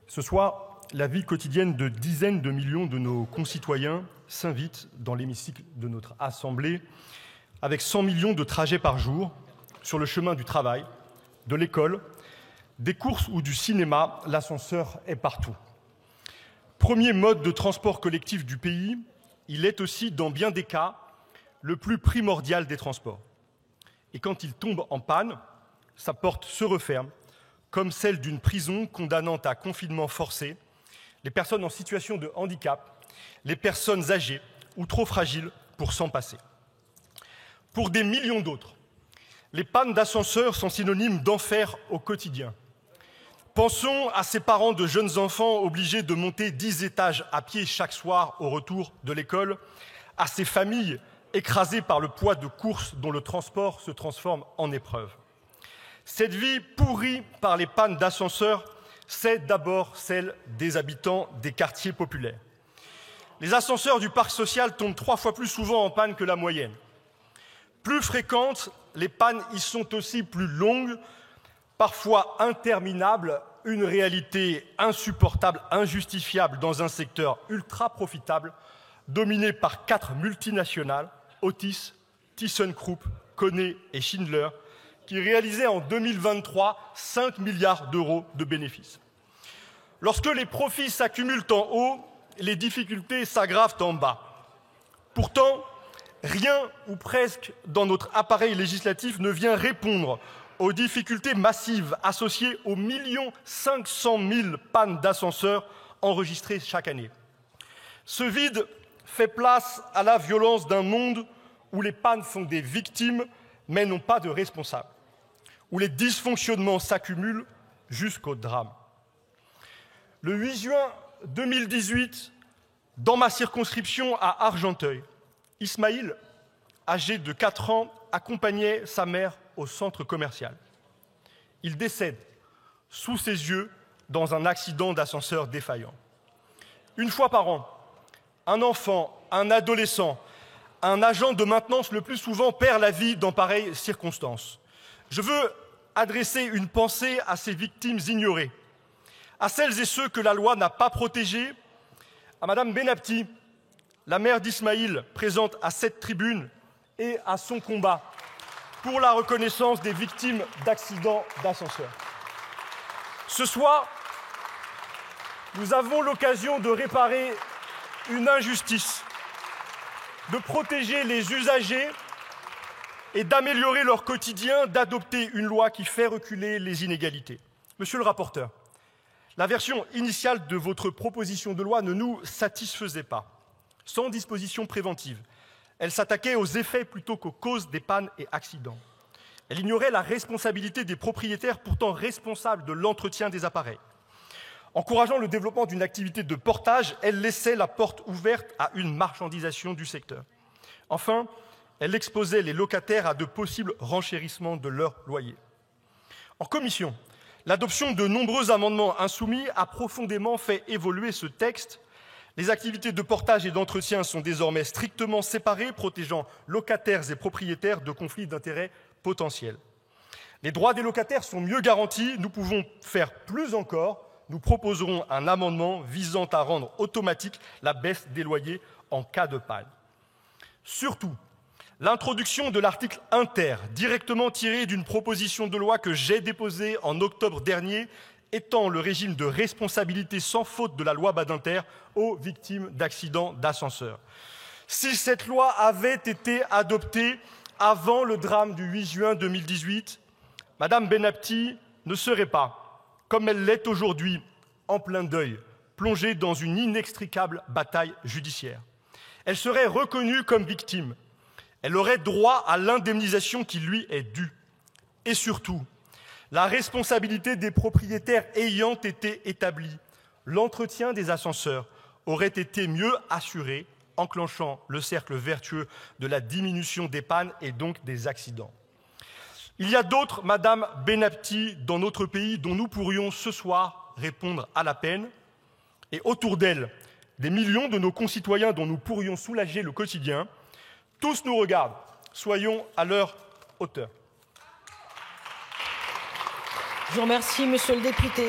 Ce soir, la vie quotidienne de dizaines de millions de nos concitoyens s'invite dans l'hémicycle de notre Assemblée avec 100 millions de trajets par jour sur le chemin du travail, de l'école, des courses ou du cinéma, l'ascenseur est partout. Premier mode de transport collectif du pays, il est aussi, dans bien des cas, le plus primordial des transports. Et quand il tombe en panne, sa porte se referme, comme celle d'une prison condamnant à confinement forcé les personnes en situation de handicap, les personnes âgées ou trop fragiles pour s'en passer. Pour des millions d'autres, les pannes d'ascenseurs sont synonymes d'enfer au quotidien. Pensons à ces parents de jeunes enfants obligés de monter 10 étages à pied chaque soir au retour de l'école, à ces familles écrasées par le poids de courses dont le transport se transforme en épreuve. Cette vie pourrie par les pannes d'ascenseurs, c'est d'abord celle des habitants des quartiers populaires. Les ascenseurs du parc social tombent 3 fois plus souvent en panne que la moyenne. Plus fréquentes, les pannes y sont aussi plus longues, parfois interminables, une réalité insupportable, injustifiable dans un secteur ultra profitable, dominé par 4 multinationales, Otis, ThyssenKrupp, Kone et Schindler, qui réalisaient en 2023 5 milliards d'euros de bénéfices. Lorsque les profits s'accumulent en haut, les difficultés s'aggravent en bas. Pourtant, rien ou presque dans notre appareil législatif ne vient répondre aux difficultés massives associées aux 1 500 000 pannes d'ascenseurs enregistrées chaque année. Ce vide fait place à la violence d'un monde où les pannes font des victimes mais n'ont pas de responsables, où les dysfonctionnements s'accumulent jusqu'au drame. Le 8 juin 2018, dans ma circonscription à Argenteuil, Ismaïl, âgé de 4 ans, accompagnait sa mère au centre commercial. Il décède sous ses yeux dans un accident d'ascenseur défaillant. Une fois par an, un enfant, un adolescent, un agent de maintenance le plus souvent perd la vie dans pareilles circonstances. Je veux adresser une pensée à ces victimes ignorées, à celles et ceux que la loi n'a pas protégés, à Madame Benabti, la mère d'Ismaïl, présente à cette tribune, et à son combat pour la reconnaissance des victimes d'accidents d'ascenseur. Ce soir, nous avons l'occasion de réparer une injustice, de protéger les usagers et d'améliorer leur quotidien, d'adopter une loi qui fait reculer les inégalités. Monsieur le rapporteur, la version initiale de votre proposition de loi ne nous satisfaisait pas. Sans disposition préventive, elle s'attaquait aux effets plutôt qu'aux causes des pannes et accidents. Elle ignorait la responsabilité des propriétaires pourtant responsables de l'entretien des appareils. Encourageant le développement d'une activité de portage, elle laissait la porte ouverte à une marchandisation du secteur. Enfin, elle exposait les locataires à de possibles renchérissements de leurs loyers. En commission, l'adoption de nombreux amendements insoumis a profondément fait évoluer ce texte. Les activités de portage et d'entretien sont désormais strictement séparées, protégeant locataires et propriétaires de conflits d'intérêts potentiels. Les droits des locataires sont mieux garantis, nous pouvons faire plus encore. Nous proposerons un amendement visant à rendre automatique la baisse des loyers en cas de panne. Surtout, l'introduction de l'article inter, directement tiré d'une proposition de loi que j'ai déposée en octobre dernier, étend le régime de responsabilité sans faute de la loi Badinter aux victimes d'accidents d'ascenseur. Si cette loi avait été adoptée avant le drame du 8 juin 2018, Madame Benabti ne serait pas, comme elle l'est aujourd'hui, en plein deuil, plongée dans une inextricable bataille judiciaire. Elle serait reconnue comme victime. Elle aurait droit à l'indemnisation qui lui est due. Et surtout, la responsabilité des propriétaires ayant été établie, l'entretien des ascenseurs aurait été mieux assuré, enclenchant le cercle vertueux de la diminution des pannes et donc des accidents. Il y a d'autres Madame Benabti dans notre pays dont nous pourrions ce soir répondre à la peine, et autour d'elle, des millions de nos concitoyens dont nous pourrions soulager le quotidien. Tous nous regardent, soyons à leur hauteur. Je vous remercie, monsieur le député.